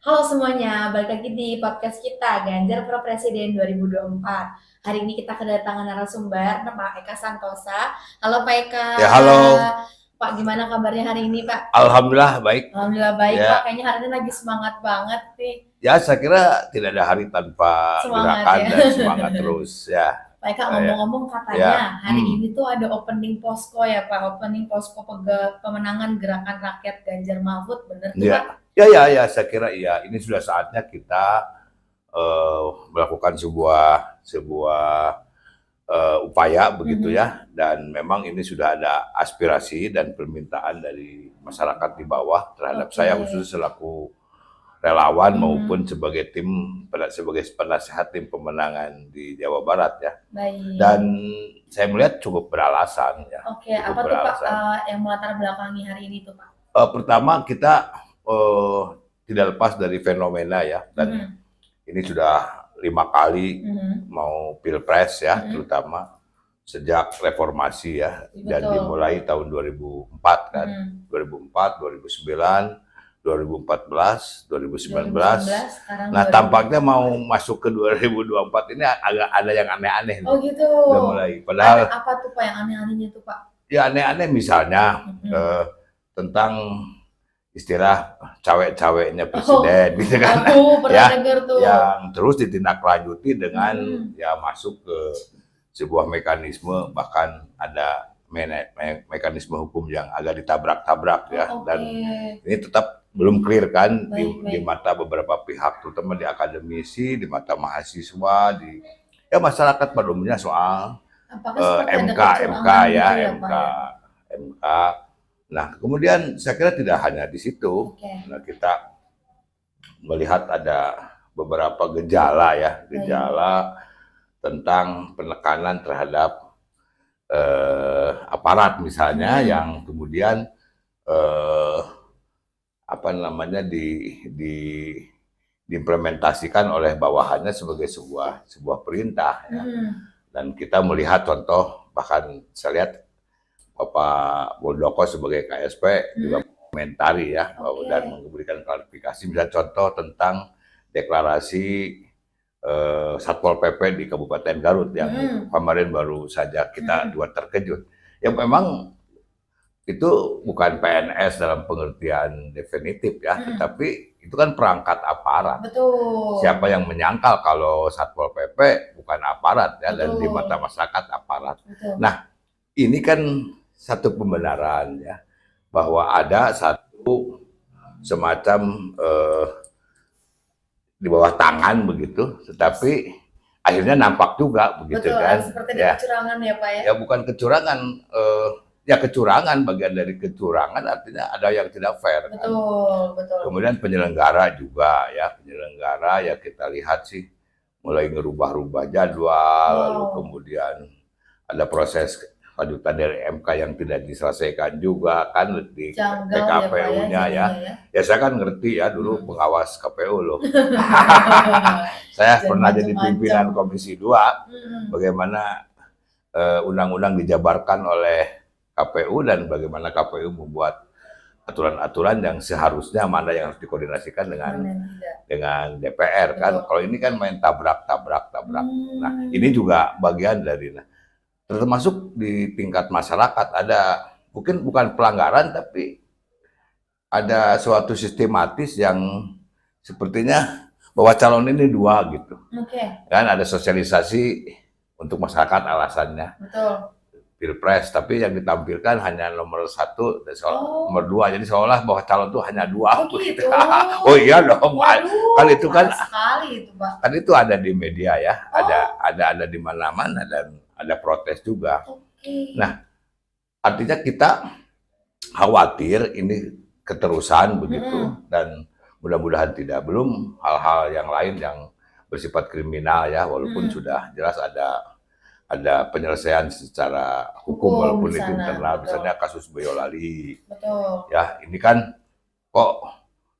Halo semuanya, balik lagi di podcast kita, Ganjar Pro Presiden 2024. Hari ini kita kedatangan narasumber, Pak Eka Santosa. Halo Pak Eka. Ya, halo. Pak, gimana kabarnya hari ini Pak? Alhamdulillah baik. Alhamdulillah baik Ya, Pak, kayaknya hari ini lagi semangat banget nih. ya saya kira tidak ada hari tanpa Semangat gerakan ya. dan semangat terus ya. Pak Eka Ya, ngomong-ngomong ya. katanya hari ini tuh ada opening posko ya Pak, opening posko pemenangan gerakan rakyat Ganjar Mahfud, bener tuh Pak? Ya, saya kira iya. Ini sudah saatnya kita melakukan sebuah upaya begitu ya. Dan memang ini sudah ada aspirasi dan permintaan dari masyarakat di bawah terhadap saya khusus selaku relawan maupun sebagai penasehat tim pemenangan di Jawa Barat ya. Baik. Dan saya melihat cukup beralasan ya. Oke, apa tuh Pak yang melatar belakangi hari ini tuh Pak? Pertama kita tidak lepas dari fenomena ya, dan ini sudah 5 kali mau pilpres ya, terutama sejak reformasi ya. Betul. Dan dimulai tahun 2004 kan, 2004, 2009, 2014, 2019. Nah, tampaknya mau masuk ke 2024 ini agak ada yang aneh-aneh. Oh gitu. Udah mulai. Padahal apa tuh Pak yang aneh-anehnya tuh Pak? Ya aneh-aneh misalnya tentang istilah cawe-caweknya presiden, gitu kan? Aku pernah Ya, dengar tuh. yang terus ditindaklanjuti dengan ya masuk ke sebuah mekanisme, bahkan ada mekanisme hukum yang agak ditabrak-tabrak ya. Dan ini tetap belum clear kan di mata beberapa pihak, terutama di akademisi, di mata mahasiswa, di ya masyarakat pada umumnya soal MK. Nah, kemudian saya kira tidak hanya di situ. Nah, kita melihat ada beberapa gejala ya, tentang penekanan terhadap aparat misalnya, yang kemudian diimplementasikan oleh bawahannya sebagai sebuah perintah ya. Dan kita melihat contoh, bahkan saya lihat Bapak Muldoko sebagai KSP juga komentari ya, dan memberikan klarifikasi, misalnya contoh tentang deklarasi Satpol PP di Kabupaten Garut yang kemarin baru saja kita dua terkejut. Ya memang itu bukan PNS dalam pengertian definitif ya, tetapi itu kan perangkat aparat. Betul. Siapa yang menyangkal kalau Satpol PP bukan aparat ya, dan di mata masyarakat aparat. Nah, ini kan satu pembenaran ya, bahwa ada satu semacam di bawah tangan begitu, tetapi akhirnya nampak juga begitu. Betul, kan? Seperti kecurangan ya Pak ya? Ya bukan kecurangan, ya kecurangan, bagian dari kecurangan artinya ada yang tidak fair. Betul, betul. Kemudian penyelenggara juga ya, ya kita lihat sih mulai ngerubah-rubah jadwal, lalu kemudian ada proses lanjutan dari MK yang tidak diselesaikan juga kan di PKPU-nya ya. Ya saya kan ngerti ya, dulu pengawas KPU loh. Saya pernah jadi pimpinan Komisi 2, bagaimana undang-undang dijabarkan oleh KPU dan bagaimana KPU membuat aturan-aturan yang seharusnya mana yang harus dikoordinasikan dengan DPR kan. Kalau ini kan main tabrak. Nah, ini juga bagian dari termasuk di tingkat masyarakat ada mungkin bukan pelanggaran, tapi ada suatu sistematis yang sepertinya bahwa calon ini dua gitu. Kan ada sosialisasi untuk masyarakat alasannya. Betul. Pilpres, tapi yang ditampilkan hanya nomor 1 dan nomor 2, jadi seolah bahwa calon itu hanya 2. Gitu. Oh iya dong. Kan itu kan sekali itu Pak. Kan itu ada di media ya, ada di mana-mana dan ada protes juga. Nah, artinya kita khawatir ini keterusan begitu, dan mudah-mudahan tidak, belum hal-hal yang lain yang bersifat kriminal ya, walaupun sudah jelas ada penyelesaian secara hukum walaupun itu internal, misalnya kasus Boyolali. Ya, ini kan kok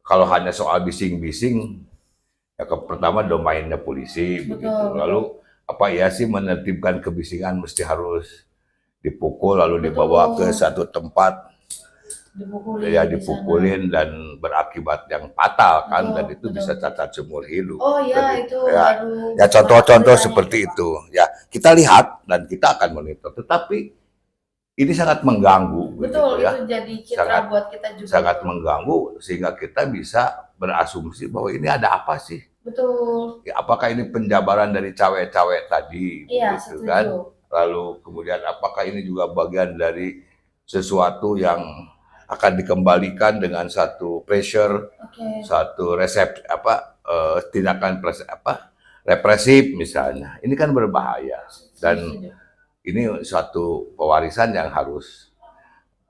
kalau hanya soal bising-bising, ya pertama domainnya polisi begitu. Lalu apa ya sih menertibkan kebisingan mesti harus dipukul lalu dibawa ke satu tempat Dipukulin ya di sana. dipukulin dan berakibat yang fatal kan, dan itu Betul, bisa betul. cacat seumur hidup. Oh ya, Jadi itu ya, baru ya banget contoh-contoh beritanya itu, seperti Pak. itu ya kita lihat dan kita akan monitor. Tetapi ini sangat mengganggu begitu Betul, itu ya, jadi citra sangat buat kita juga sangat tuh. mengganggu sehingga kita bisa berasumsi bahwa ini ada apa sih? Betul. Ya, apakah ini penjabaran dari cawe-cawe tadi Iya, begitu setuju. kan? Lalu kemudian apakah ini juga bagian dari sesuatu yang akan dikembalikan dengan satu pressure, Oke. satu tindakan represif misalnya. Ini kan berbahaya dan Setuju. ini suatu pewarisan yang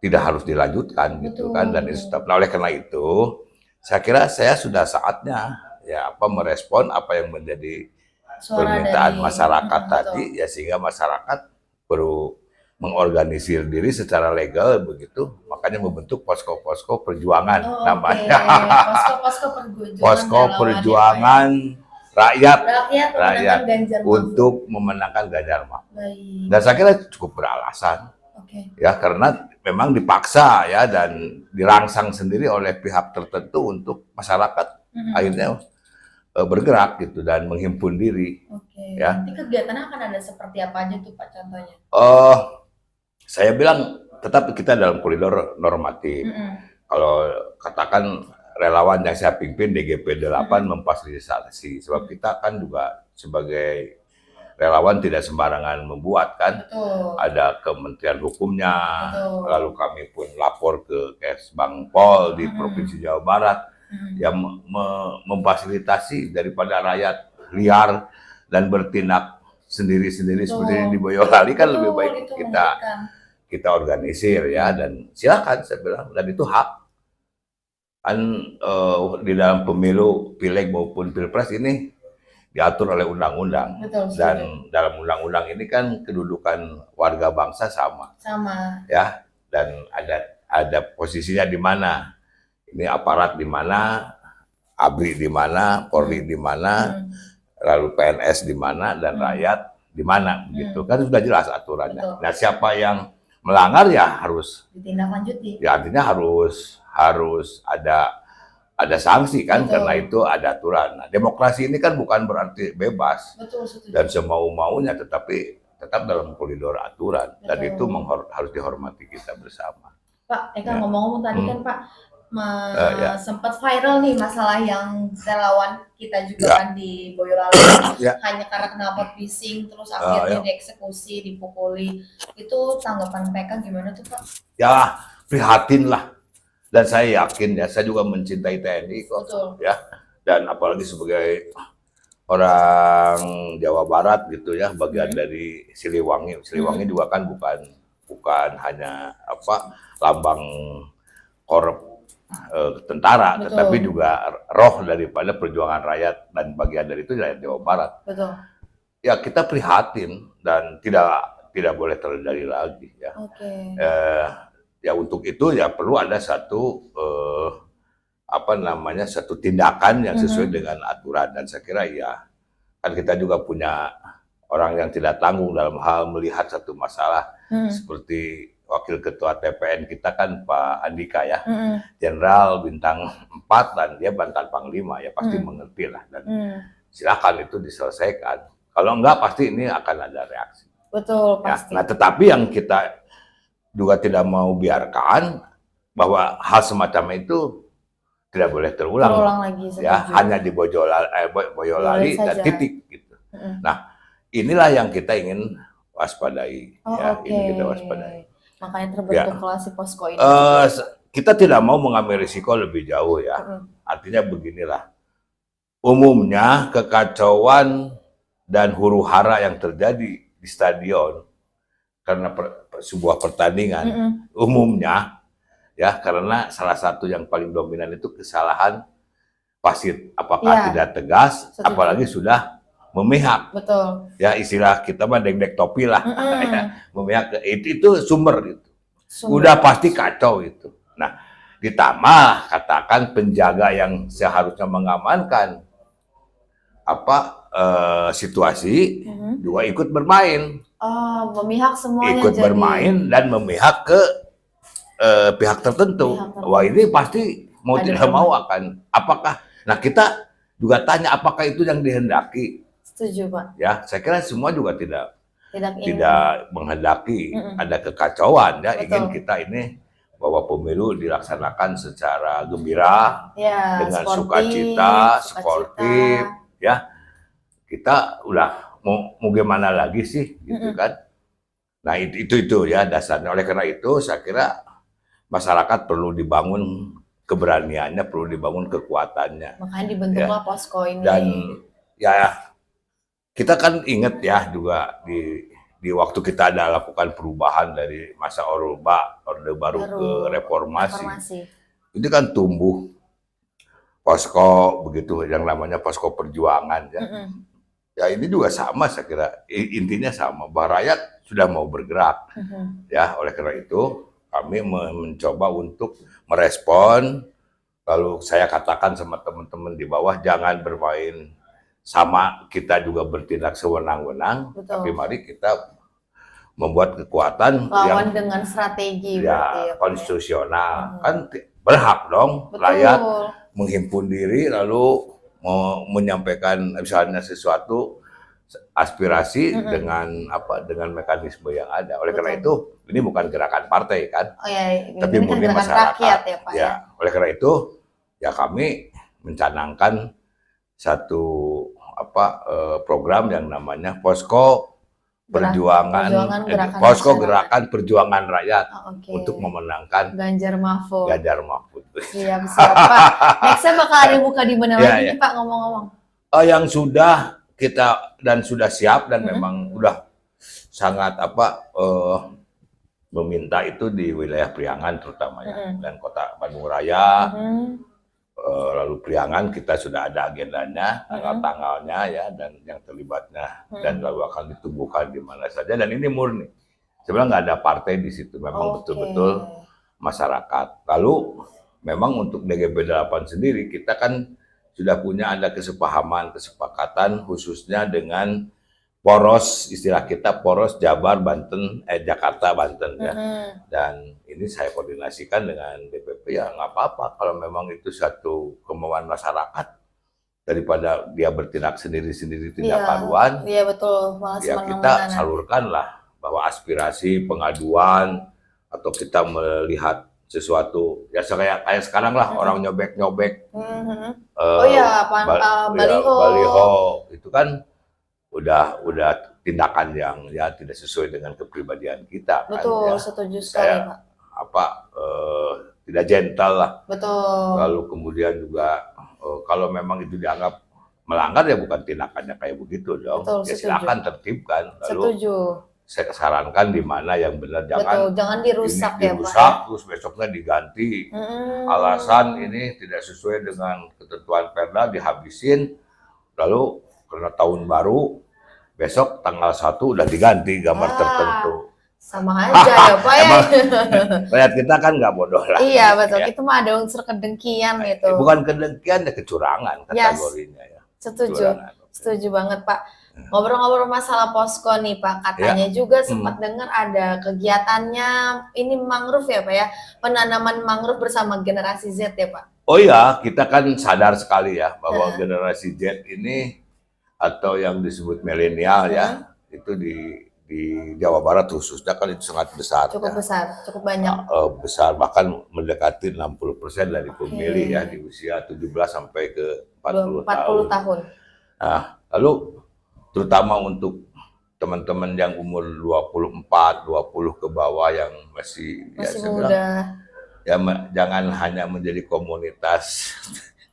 tidak harus dilanjutkan gitu kan, dan itu Betul. nah, oleh karena itu saya kira saya sudah saatnya ya merespon apa yang menjadi Suara permintaan dari masyarakat betul. tadi ya, sehingga masyarakat perlu mengorganisir diri secara legal begitu, makanya membentuk posko-posko perjuangan Oh, oke. namanya. Posko-posko perjuangan Posko relawan ya, Pak ya. perjuangan rakyat Rakyat memenangkan Ganjar Mahfud. untuk memenangkan Ganjar Mahfud. Baik. Dan saya kira cukup beralasan Oke. ya, karena memang dipaksa ya dan dirangsang sendiri oleh pihak tertentu untuk masyarakat akhirnya bergerak gitu dan menghimpun diri. Oke. Ya. Nanti kegiatannya akan ada seperti apa aja tuh, Pak, contohnya? Saya bilang tetap kita dalam koridor normatif. Kalau katakan relawan yang saya pimpin DGP 8 memfasilitasi, sebab kita kan juga sebagai relawan tidak sembarangan membuat kan. Betul. Ada Kementerian Hukumnya, Betul. lalu kami pun lapor ke Kesbangpol di Provinsi Jawa Barat yang memfasilitasi daripada rakyat liar dan bertindak sendiri-sendiri seperti di Boyolali kan. Lebih baik kita organisir ya, dan silakan saya bilang, dan itu hak kan. Di dalam pemilu pileg maupun pilpres ini diatur oleh undang-undang, dan dalam undang-undang ini kan kedudukan warga bangsa sama ya, dan ada posisinya di mana, ini aparat di mana, ABRI di mana, Polri di mana, lalu PNS di mana, dan rakyat di mana gitu kan, sudah jelas aturannya. Nah, siapa yang melanggar ya harus ditindaklanjuti. Ya artinya harus ada sanksi kan. Betul. Karena itu ada aturan. Nah, demokrasi ini kan bukan berarti bebas. Betul, dan semau-maunya, tetapi tetap dalam koridor aturan. Betul. Dan itu harus dihormati kita bersama. Pak, Eka ngomong-ngomong tadi kan Pak sempat viral nih masalah yang relawan kita juga kan di Boyolali hanya karena knalpot bising terus akhirnya dieksekusi, dipukuli. Itu tanggapan PK gimana tuh Pak? Ya prihatin lah, dan saya yakin ya, saya juga mencintai TNI kok. Betul. Ya, dan apalagi sebagai orang Jawa Barat gitu ya, bagian dari Siliwangi. Siliwangi juga kan bukan hanya lambang korup tentara. Betul. Tetapi juga roh daripada perjuangan rakyat, dan bagian dari itu rakyat Jawa Barat. Betul. Ya kita prihatin dan tidak boleh terjadi lagi ya. Okay. Ya untuk itu ya perlu ada satu satu tindakan yang sesuai dengan aturan, dan saya kira ya kan kita juga punya orang yang tidak tanggung dalam hal melihat satu masalah seperti Wakil Ketua TPN kita kan Pak Andika ya, Jenderal bintang 4 dan dia mantan Panglima ya, pasti mengerti lah, dan silakan itu diselesaikan. Kalau enggak pasti ini akan ada reaksi. Betul, pasti. Ya, nah tetapi yang kita juga tidak mau biarkan bahwa hal semacam itu tidak boleh terulang lagi, ya, hanya di Boyolali dan titik gitu. Nah inilah yang kita ingin waspadai. Ini kita waspadai. Makanya terbentuklah si posko ini. Kita tidak mau mengambil risiko lebih jauh ya. Artinya beginilah, umumnya kekacauan dan huru hara yang terjadi di stadion karena sebuah pertandingan umumnya ya, karena salah satu yang paling dominan itu kesalahan wasit, apakah tidak tegas, apalagi sudah memihak. Betul. Ya istilah kita mah dek-dek topi lah. Ya, memihak itu sumber itu. Udah pasti kacau itu. Nah, ditambah katakan penjaga yang seharusnya mengamankan situasi juga ikut bermain. Memihak semuanya. Ikut bermain dan memihak ke pihak tertentu. Wah ini pasti mau tidak mau akan. Apakah? Nah kita juga tanya apakah itu yang dihendaki. Setuju Pak. Ya saya kira semua juga tidak menghendaki ada kekacauan ya. Betul. Ingin kita ini bahwa pemilu dilaksanakan secara gembira ya, dengan sukacita, sportif ya. Kita udah mau gimana lagi sih gitu kan. Nah itu ya dasarnya. Oleh karena itu saya kira masyarakat perlu dibangun keberaniannya, perlu dibangun kekuatannya. Makanya dibentuklah ya. Posko ini. Dan ya kita kan ingat ya juga di waktu kita ada lakukan perubahan dari masa Orde Baru ke reformasi. Itu kan tumbuh posko begitu yang namanya posko perjuangan ya. Ya ini juga sama saya kira, intinya sama bahwa rakyat sudah mau bergerak. Ya oleh karena itu kami mencoba untuk merespon. Lalu saya katakan sama teman-teman di bawah jangan bermain sama kita juga bertindak sewenang-wenang, tapi mari kita membuat kekuatan lawan yang dengan strategi ya konstitusional. Kan berhak dong rakyat menghimpun diri lalu mau menyampaikan misalnya sesuatu aspirasi dengan mekanisme yang ada. Oleh karena itu ini bukan gerakan partai kan, tapi murni masyarakat. Rakyat, ya, Pak, ya. Oleh karena itu ya kami mencanangkan satu program yang namanya Posko Gerakan Perjuangan Rakyat untuk memenangkan Ganjar Mahfud. Siap Pak. Nextnya bakal ada buka di mana lagi nih Pak ngomong-ngomong? Yang sudah kita dan sudah siap dan memang udah sangat meminta itu di wilayah Priangan terutama ya dan Kota Bandung Raya. Lalu Priangan kita sudah ada agendanya, tanggal-tanggalnya ya dan yang terlibatnya dan lalu akan ditumbuhkan di mana saja dan ini murni. Sebenarnya nggak ada partai di situ, memang betul-betul masyarakat. Lalu memang untuk DGB 8 sendiri kita kan sudah punya ada kesepakatan khususnya dengan poros, istilah kita poros Jabar Banten Jakarta Banten ya. Dan ini saya koordinasikan dengan DPP ya nggak apa-apa kalau memang itu satu kemauan masyarakat daripada dia bertindak sendiri-sendiri tidak karuan. Iya betul. Ya kita salurkanlah bahwa aspirasi pengaduan atau kita melihat sesuatu ya kayak sekarang lah orang nyobek-nyobek. Baliho itu kan udah tindakan yang ya tidak sesuai dengan kepribadian kita. Betul, kan, ya. setuju sekali Pak. Tidak gentle lah. Betul. Lalu kemudian juga kalau memang itu dianggap melanggar ya bukan tindakannya kayak begitu dong. Betul, ya silakan tertibkan. Lalu setuju. Saya sarankan di mana yang benar jangan dirusak ya Pak. Dirusak terus besoknya diganti. Alasan ini tidak sesuai dengan ketentuan Perda dihabisin. Lalu karena tahun baru besok tanggal 1 udah diganti gambar tertentu. Sama aja ya Pak ya. Rakyat kita kan nggak bodoh lah. Iya betul, ya. Itu mah ada unsur kedengkian gitu. Bukan kedengkian, ya kecurangan kategorinya ya. Setuju banget Pak. Ngobrol-ngobrol masalah posko nih Pak, katanya juga sempat dengar ada kegiatannya ini mangrove ya Pak ya, penanaman mangrove bersama generasi Z ya Pak. Oh ya, kita kan sadar sekali ya bahwa generasi Z ini atau yang disebut milenial ya, itu di Jawa Barat khususnya kan itu sangat besar. Cukup besar, cukup banyak. Besar, bahkan mendekati 60% dari pemilih ya di usia 17 sampai ke 40 tahun. Nah, lalu terutama untuk teman-teman yang umur 24, 20 ke bawah yang masih muda. Ya jangan hanya menjadi komunitas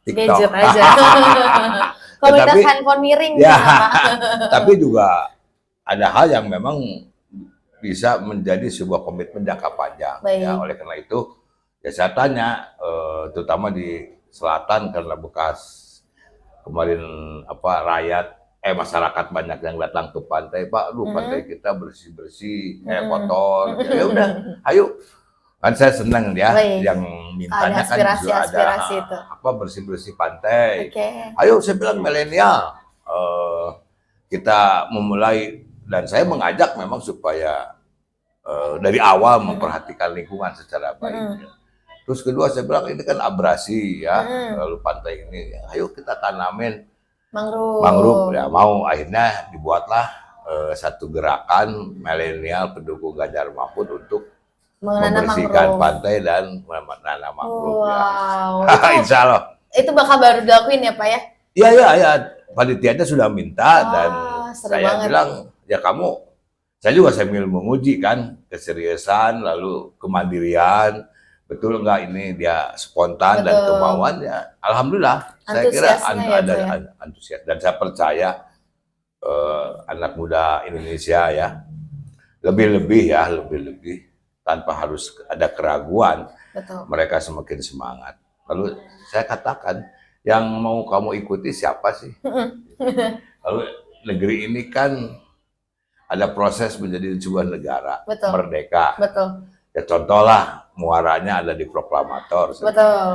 TikTok. Gadget aja. Komunitas handphone miring ya, tapi juga ada hal yang memang bisa menjadi sebuah komitmen jangka panjang. Ya, oleh karena itu ya saya tanya terutama di selatan karena bekas kemarin rakyat masyarakat banyak yang datang ke pantai, Pak, pantai kita bersih-bersih, kotor. Ya udah, ayo. Kan saya senang ya, yang mintanya kan juga ada itu. Bersih-bersih pantai. Ayo, saya bilang milenial. Kita memulai dan saya mengajak memang supaya dari awal memperhatikan lingkungan secara baik. Terus kedua saya bilang ini kan abrasi ya, lalu pantai ini, ayo kita tanamin mangrove. Ya mau, akhirnya dibuatlah satu gerakan milenial pendukung Ganjar Mahfud untuk membersihkan pantai dan menanam mangrove. Wow. Ya. Insya Allah. Itu bakal baru dilakuin ya Pak ya? Iya. Panitianya sudah minta dan saya bilang ya kamu, saya juga sambil menguji kan keseriusan lalu kemandirian, betul nggak ini dia spontan dan kemauannya. Alhamdulillah, saya kira ada antusias dan saya percaya anak muda Indonesia ya lebih tanpa harus ada keraguan. Betul. Mereka semakin semangat. Lalu saya katakan, yang mau kamu ikuti siapa sih? Lalu negeri ini kan ada proses menjadi sebuah negara merdeka. Betul. Ya contohlah muaranya ada di proklamator,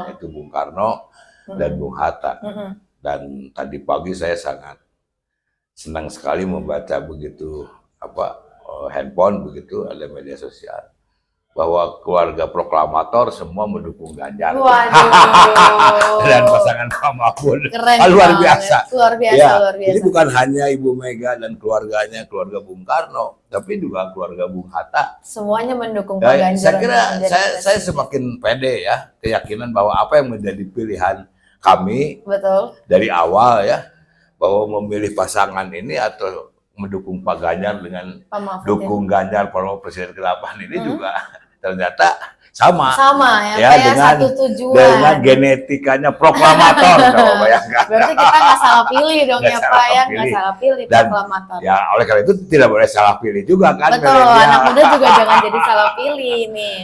itu Bung Karno dan Bung Hatta. Dan tadi pagi saya sangat senang sekali membaca begitu handphone begitu ada media sosial bahwa keluarga proklamator semua mendukung Ganjar. Dan pasangan Pak Mahfud. Luar biasa. Luar biasa, ya, luar biasa. Jadi bukan hanya Ibu Mega dan keluarganya, keluarga Bung Karno, tapi juga keluarga Bung Hatta. Semuanya mendukung Pak Ganjar. Saya kira saya semakin pede ya, keyakinan bahwa apa yang menjadi pilihan kami dari awal ya, bahwa memilih pasangan ini atau mendukung Pak Ganjar dengan dukung Ganjar Prabowo Presiden ke-8 ini juga ternyata sama ya dengan satu tujuan. Dengan genetikanya proklamator. Bayangkan. Berarti kita nggak salah pilih dong ya Pak ya, nggak salah pilih proklamator. Ya oleh karena itu tidak boleh salah pilih juga kan. Betul, anak muda juga jangan jadi salah pilih nih.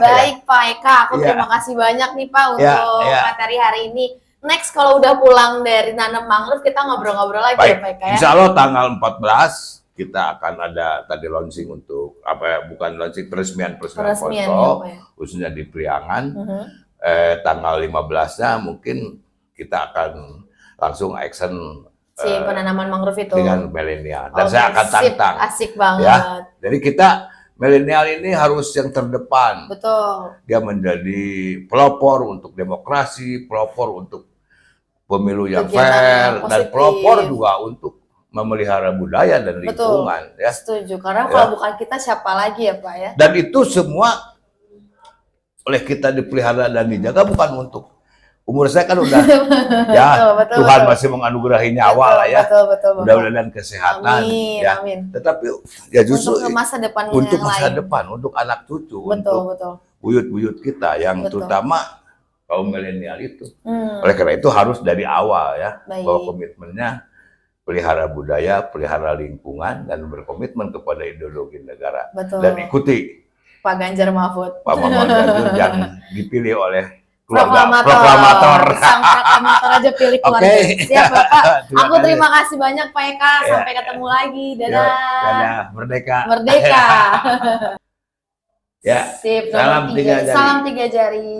Baik Pak Eka, aku terima kasih banyak nih Pak untuk materi hari ini. Next kalau udah pulang dari nanam mangrove kita ngobrol-ngobrol lagi ya Pak Eka ya. Insya Allah tanggal 14 kita akan ada tadi launching untuk bukan launching peresmian posko khususnya di Priangan. Tanggal 15-nya mungkin kita akan langsung action penanaman mangrove itu dengan milenial dan saya akan tantang. Asik banget. Ya. Jadi kita milenial ini harus yang terdepan. Betul. Dia menjadi pelopor untuk demokrasi, pelopor untuk pemilu yang fair, dan pelopor juga untuk memelihara budaya dan lingkungan. Betul. Ya. Setuju, karena kalau bukan kita siapa lagi ya Pak ya. Dan itu semua oleh kita dipelihara dan dijaga bukan untuk umur saya kan udah ya betul, Tuhan masih menganugerahi nyawa lah ya. Mudah-mudahan kesehatan. Amin. Tetapi ya justru untuk masa depan untuk anak cucu, untuk buyut-buyut kita yang terutama kaum milenial itu. Oleh karena itu harus dari awal ya bahwa komitmennya pelihara budaya, pelihara lingkungan, dan berkomitmen kepada ideologi negara. Dan ikuti Pak Ganjar Mahfud. Pak Ganjar yang dipilih oleh keluarga proklamator. Sang proklamator aja pilih keluarga. Siap Bapak. Aku terima kasih banyak Pak Eka. Sampai ketemu lagi. Dadah. Dadah. Merdeka. Merdeka. Ya. Sip. Salam 3 jari. Salam 3 jari.